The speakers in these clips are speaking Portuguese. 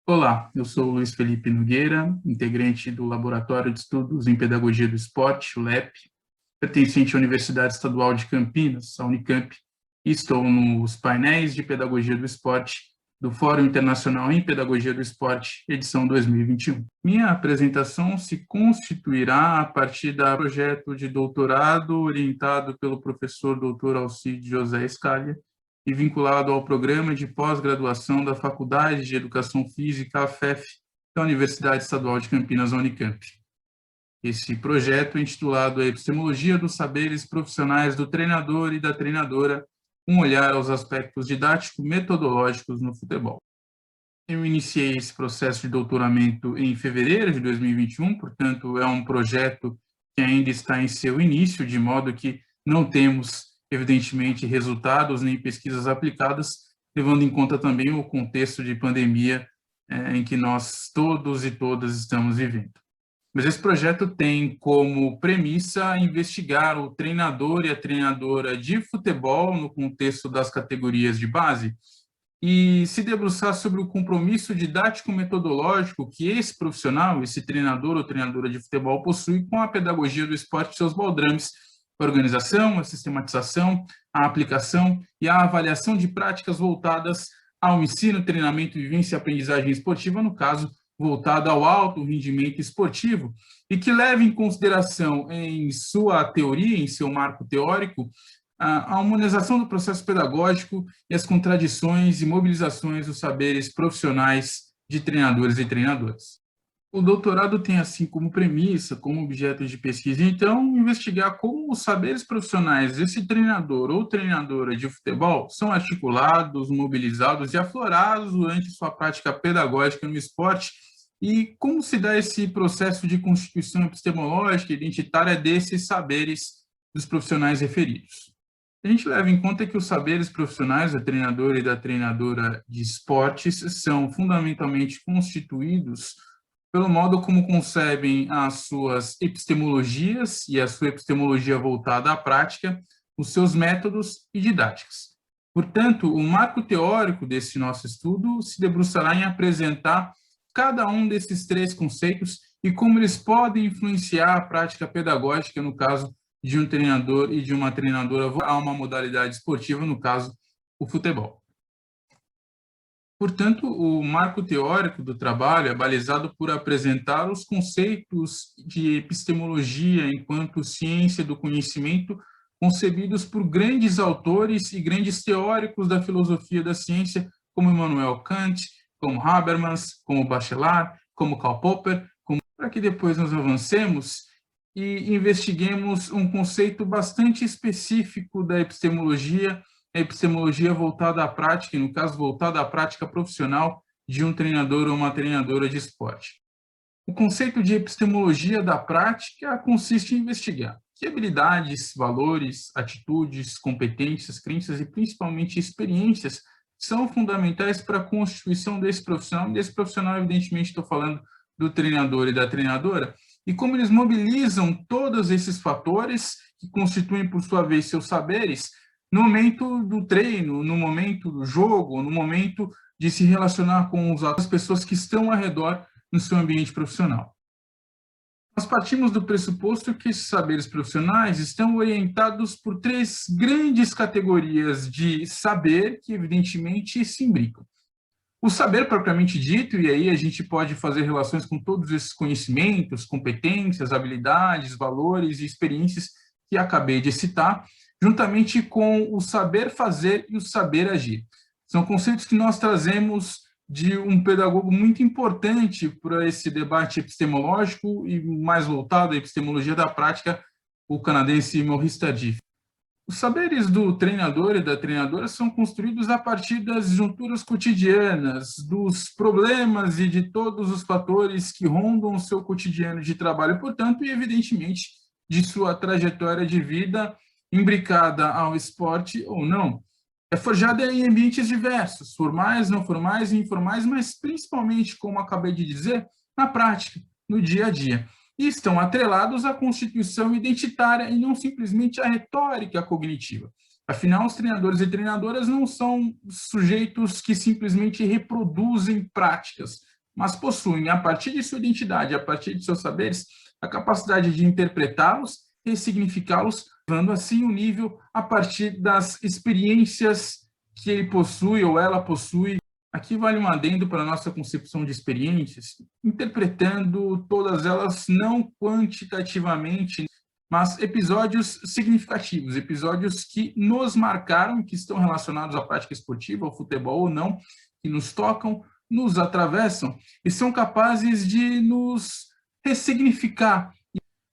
Olá, eu sou o Luiz Felipe Nogueira, integrante do Laboratório de Estudos em Pedagogia do Esporte, o LEP, pertencente à Universidade Estadual de Campinas, a Unicamp, e estou nos painéis de Pedagogia do Esporte do Fórum Internacional em Pedagogia do Esporte, edição 2021. Minha apresentação se constituirá a partir do projeto de doutorado orientado pelo professor Dr. Alcide José Scalia, e vinculado ao programa de pós-graduação da Faculdade de Educação Física, a FEF, da Universidade Estadual de Campinas, a Unicamp. Esse projeto é intitulado Epistemologia dos Saberes Profissionais do Treinador e da Treinadora, um olhar aos aspectos didático-metodológicos no futebol. Eu iniciei esse processo de doutoramento em fevereiro de 2021, portanto, é um projeto que ainda está em seu início, de modo que não temos, evidentemente, resultados nem pesquisas aplicadas, levando em conta também o contexto de pandemia em que nós todos e todas estamos vivendo. Mas esse projeto tem como premissa investigar o treinador e a treinadora de futebol no contexto das categorias de base e se debruçar sobre o compromisso didático-metodológico que esse profissional, esse treinador ou treinadora de futebol possui com a pedagogia do esporte e seus baldrames, a organização, a sistematização, a aplicação e a avaliação de práticas voltadas ao ensino, treinamento, vivência e aprendizagem esportiva, no caso, voltada ao alto rendimento esportivo, e que leve em consideração em sua teoria, em seu marco teórico, a humanização do processo pedagógico e as contradições e mobilizações dos saberes profissionais de treinadores e treinadoras. O doutorado tem assim como premissa, como objeto de pesquisa, então, investigar como os saberes profissionais desse treinador ou treinadora de futebol são articulados, mobilizados e aflorados durante sua prática pedagógica no esporte e como se dá esse processo de constituição epistemológica e identitária desses saberes dos profissionais referidos. A gente leva em conta que os saberes profissionais da treinadora e da treinadora de esportes são fundamentalmente constituídos pelo modo como concebem as suas epistemologias e a sua epistemologia voltada à prática, os seus métodos e didáticas. Portanto, o marco teórico desse nosso estudo se debruçará em apresentar cada um desses três conceitos e como eles podem influenciar a prática pedagógica, no caso de um treinador e de uma treinadora a uma modalidade esportiva, no caso, o futebol. Portanto, o marco teórico do trabalho é balizado por apresentar os conceitos de epistemologia enquanto ciência do conhecimento concebidos por grandes autores e grandes teóricos da filosofia da ciência, como Immanuel Kant, como Habermas, como Bachelard, como Karl Popper, para que depois nós avancemos e investiguemos um conceito bastante específico da epistemologia, a epistemologia voltada à prática, e no caso voltada à prática profissional de um treinador ou uma treinadora de esporte. O conceito de epistemologia da prática consiste em investigar que habilidades, valores, atitudes, competências, crenças e principalmente experiências são fundamentais para a constituição desse profissional, evidentemente estou falando do treinador e da treinadora, e como eles mobilizam todos esses fatores que constituem, por sua vez, seus saberes no momento do treino, no momento do jogo, no momento de se relacionar com as pessoas que estão ao redor no seu ambiente profissional. Nós partimos do pressuposto que esses saberes profissionais estão orientados por três grandes categorias de saber que, evidentemente, se imbricam. O saber propriamente dito, e aí a gente pode fazer relações com todos esses conhecimentos, competências, habilidades, valores e experiências que acabei de citar, juntamente com o saber fazer e o saber agir. São conceitos que nós trazemos de um pedagogo muito importante para esse debate epistemológico e mais voltado à epistemologia da prática, o canadense Maurice Tardif. Os saberes do treinador e da treinadora são construídos a partir das junturas cotidianas, dos problemas e de todos os fatores que rondam o seu cotidiano de trabalho, portanto, e evidentemente de sua trajetória de vida imbricada ao esporte ou não. É forjada em ambientes diversos, formais, não formais e informais, mas principalmente, como acabei de dizer, na prática, no dia a dia. E estão atrelados à constituição identitária e não simplesmente à retórica cognitiva. Afinal, os treinadores e treinadoras não são sujeitos que simplesmente reproduzem práticas, mas possuem, a partir de sua identidade, a partir de seus saberes, a capacidade de interpretá-los, ressignificá-los, levando assim o nível a partir das experiências que ele possui ou ela possui. Aqui vale um adendo para a nossa concepção de experiências, interpretando todas elas não quantitativamente, mas episódios significativos, episódios que nos marcaram, que estão relacionados à prática esportiva, ao futebol ou não, que nos tocam, nos atravessam e são capazes de nos ressignificar.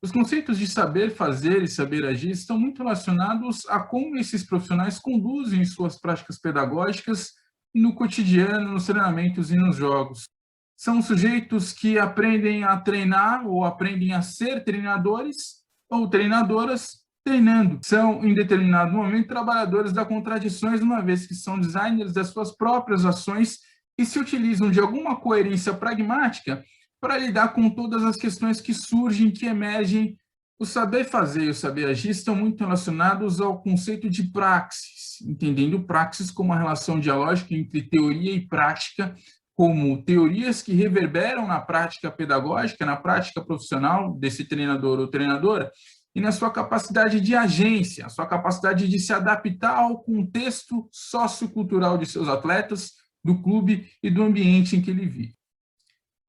Os conceitos de saber fazer e saber agir estão muito relacionados a como esses profissionais conduzem suas práticas pedagógicas no cotidiano, nos treinamentos e nos jogos. São sujeitos que aprendem a treinar ou aprendem a ser treinadores ou treinadoras treinando. São, em determinado momento, trabalhadores das contradições, uma vez que são designers das suas próprias ações e se utilizam de alguma coerência pragmática para lidar com todas as questões que surgem, que emergem. O saber fazer e o saber agir estão muito relacionados ao conceito de praxis, entendendo praxis como uma relação dialógica entre teoria e prática, como teorias que reverberam na prática pedagógica, na prática profissional desse treinador ou treinadora, e na sua capacidade de agência, a sua capacidade de se adaptar ao contexto sociocultural de seus atletas, do clube e do ambiente em que ele vive.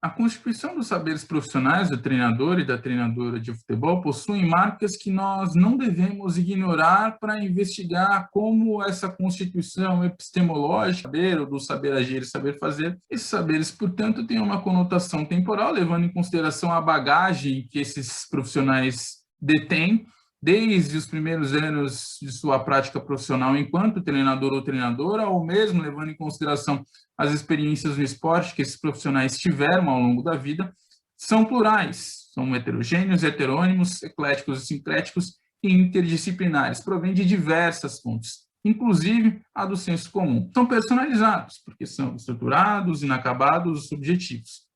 A constituição dos saberes profissionais do treinador e da treinadora de futebol possuem marcas que nós não devemos ignorar para investigar como essa constituição epistemológica do saber agir e saber fazer. Esses saberes, portanto, têm uma conotação temporal, levando em consideração a bagagem que esses profissionais detêm, desde os primeiros anos de sua prática profissional enquanto treinador ou treinadora, ou mesmo levando em consideração as experiências no esporte que esses profissionais tiveram ao longo da vida, são plurais, são heterogêneos, heterônimos, ecléticos e sincréticos e interdisciplinares, provêm de diversas fontes, inclusive a do senso comum. São personalizados, porque são estruturados, inacabados, subjetivos.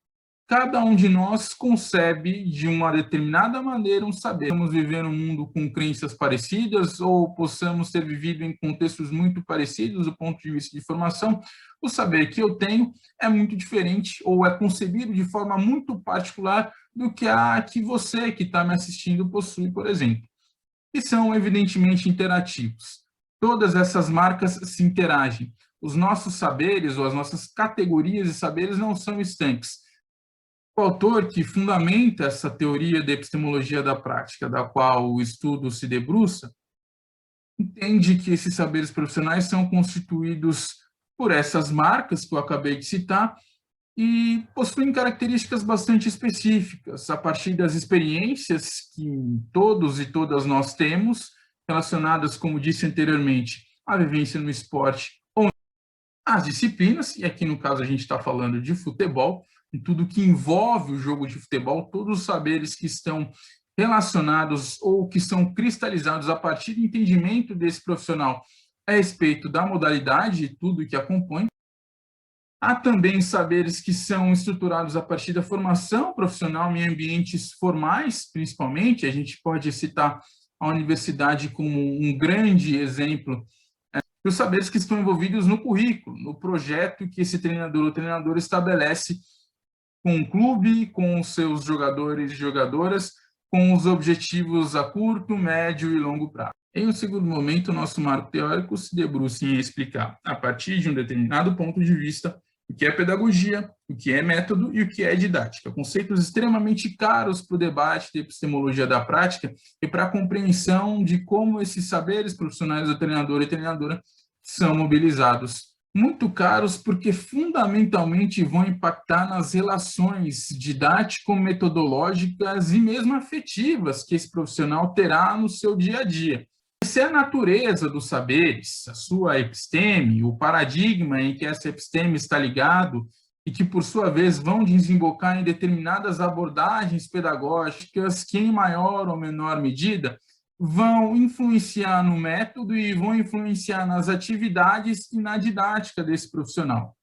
Cada um de nós concebe de uma determinada maneira um saber. Vamos viver num mundo com crenças parecidas ou possamos ter vivido em contextos muito parecidos do ponto de vista de formação, o saber que eu tenho é muito diferente ou é concebido de forma muito particular do que a que você que está me assistindo possui, por exemplo. E são evidentemente interativos. Todas essas marcas se interagem. Os nossos saberes ou as nossas categorias de saberes não são estanques. O autor que fundamenta essa teoria de epistemologia da prática, da qual o estudo se debruça, entende que esses saberes profissionais são constituídos por essas marcas que eu acabei de citar e possuem características bastante específicas, a partir das experiências que todos e todas nós temos, relacionadas, como disse anteriormente, à vivência no esporte ou às disciplinas, e aqui no caso a gente está falando de futebol, em tudo que envolve o jogo de futebol, todos os saberes que estão relacionados ou que são cristalizados a partir do entendimento desse profissional a respeito da modalidade e tudo que a compõe. Há também saberes que são estruturados a partir da formação profissional em ambientes formais, principalmente. A gente pode citar a universidade como um grande exemplo. Os saberes que estão envolvidos no currículo, no projeto que esse treinador ou treinadora estabelece com o clube, com os seus jogadores e jogadoras, com os objetivos a curto, médio e longo prazo. Em um segundo momento, o nosso marco teórico se debruça em explicar, a partir de um determinado ponto de vista, o que é pedagogia, o que é método e o que é didática. Conceitos extremamente caros para o debate de epistemologia da prática e para a compreensão de como esses saberes profissionais do treinador e treinadora são mobilizados. Muito caros porque fundamentalmente vão impactar nas relações didático-metodológicas e mesmo afetivas que esse profissional terá no seu dia a dia. Essa é a natureza dos saberes, a sua episteme, o paradigma em que essa episteme está ligado e que, por sua vez, vão desembocar em determinadas abordagens pedagógicas que, em maior ou menor medida, vão influenciar no método e vão influenciar nas atividades e na didática desse profissional.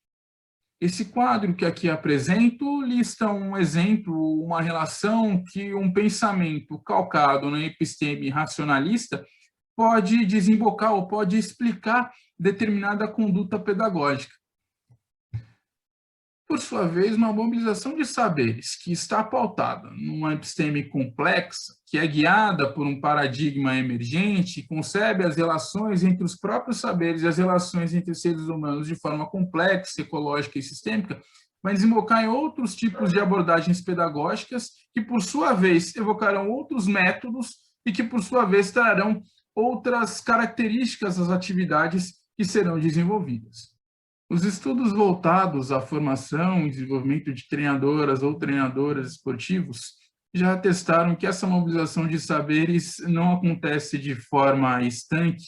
Esse quadro que aqui apresento lista um exemplo, uma relação que um pensamento calcado na episteme racionalista pode desembocar ou pode explicar determinada conduta pedagógica. por sua vez, uma mobilização de saberes que está pautada numa episteme complexa, que é guiada por um paradigma emergente, concebe as relações entre os próprios saberes e as relações entre seres humanos de forma complexa, ecológica e sistêmica, vai desembocar em outros tipos de abordagens pedagógicas que, por sua vez, evocarão outros métodos e que, por sua vez, trarão outras características às atividades que serão desenvolvidas. Os estudos voltados à formação e desenvolvimento de treinadoras ou treinadoras esportivos já atestaram que essa mobilização de saberes não acontece de forma estanque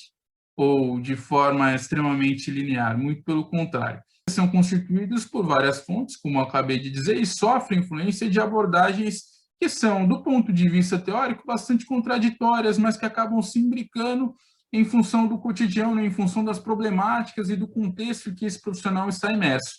ou de forma extremamente linear, muito pelo contrário. São constituídos por várias fontes, como eu acabei de dizer, e sofrem influência de abordagens que são, do ponto de vista teórico, bastante contraditórias, mas que acabam se imbricando em função do cotidiano, em função das problemáticas e do contexto em que esse profissional está imerso.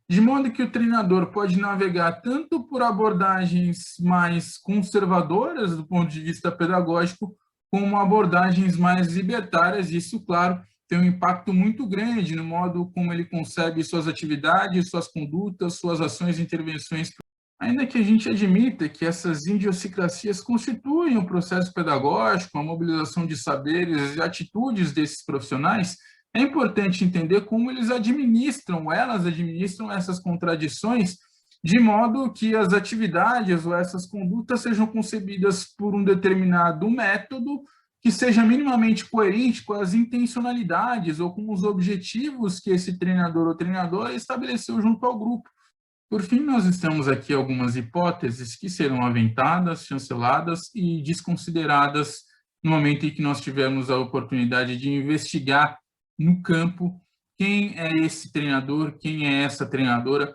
De modo que o treinador pode navegar tanto por abordagens mais conservadoras do ponto de vista pedagógico, como abordagens mais libertárias. Isso, claro, tem um impacto muito grande no modo como ele concebe suas atividades, suas condutas, suas ações e intervenções. Ainda que a gente admita que essas idiosincrasias constituem o processo pedagógico, a mobilização de saberes e atitudes desses profissionais, é importante entender como elas administram essas contradições, de modo que as atividades ou essas condutas sejam concebidas por um determinado método que seja minimamente coerente com as intencionalidades ou com os objetivos que esse treinador ou treinadora estabeleceu junto ao grupo. Por fim, nós estamos aqui algumas hipóteses que serão aventadas, chanceladas e desconsideradas no momento em que nós tivermos a oportunidade de investigar no campo quem é esse treinador, quem é essa treinadora,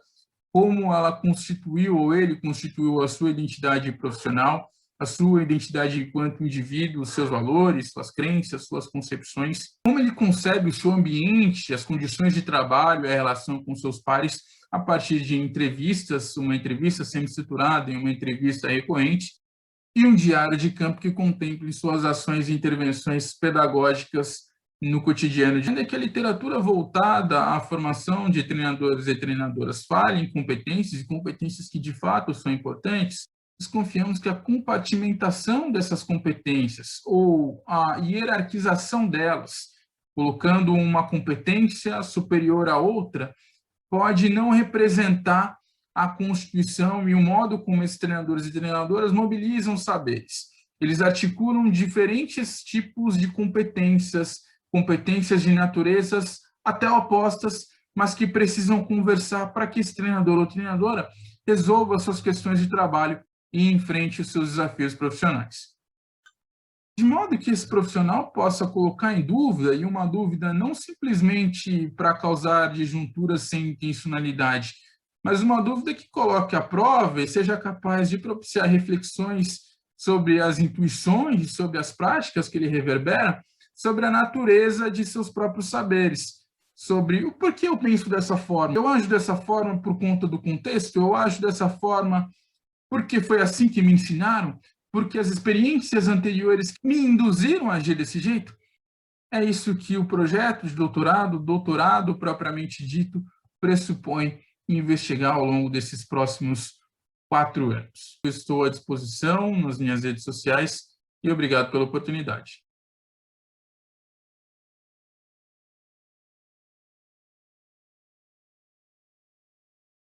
como ela constituiu ou ele constituiu a sua identidade profissional, a sua identidade enquanto indivíduo, seus valores, suas crenças, suas concepções, como ele concebe o seu ambiente, as condições de trabalho, a relação com seus pares, a partir de entrevistas, uma entrevista semi-estruturada e uma entrevista recorrente, e um diário de campo que contemple suas ações e intervenções pedagógicas no cotidiano. Ainda que a literatura voltada à formação de treinadores e treinadoras fale em competências, e competências que de fato são importantes, desconfiamos que a compartimentação dessas competências ou a hierarquização delas, colocando uma competência superior à outra, pode não representar a constituição e o modo como esses treinadores e treinadoras mobilizam saberes. Eles articulam diferentes tipos de competências de naturezas até opostas, mas que precisam conversar para que esse treinador ou treinadora resolva suas questões de trabalho e enfrente os seus desafios profissionais. De modo que esse profissional possa colocar em dúvida, e uma dúvida não simplesmente para causar disjunturas sem intencionalidade, mas uma dúvida que coloque à prova e seja capaz de propiciar reflexões sobre as intuições e sobre as práticas que ele reverbera, sobre a natureza de seus próprios saberes, sobre o porquê eu penso dessa forma. Eu ajo dessa forma por conta do contexto, eu ajo dessa forma porque foi assim que me ensinaram, porque as experiências anteriores me induziram a agir desse jeito. É isso que o projeto de doutorado propriamente dito, pressupõe investigar ao longo desses próximos 4 anos. Eu estou à disposição nas minhas redes sociais e obrigado pela oportunidade.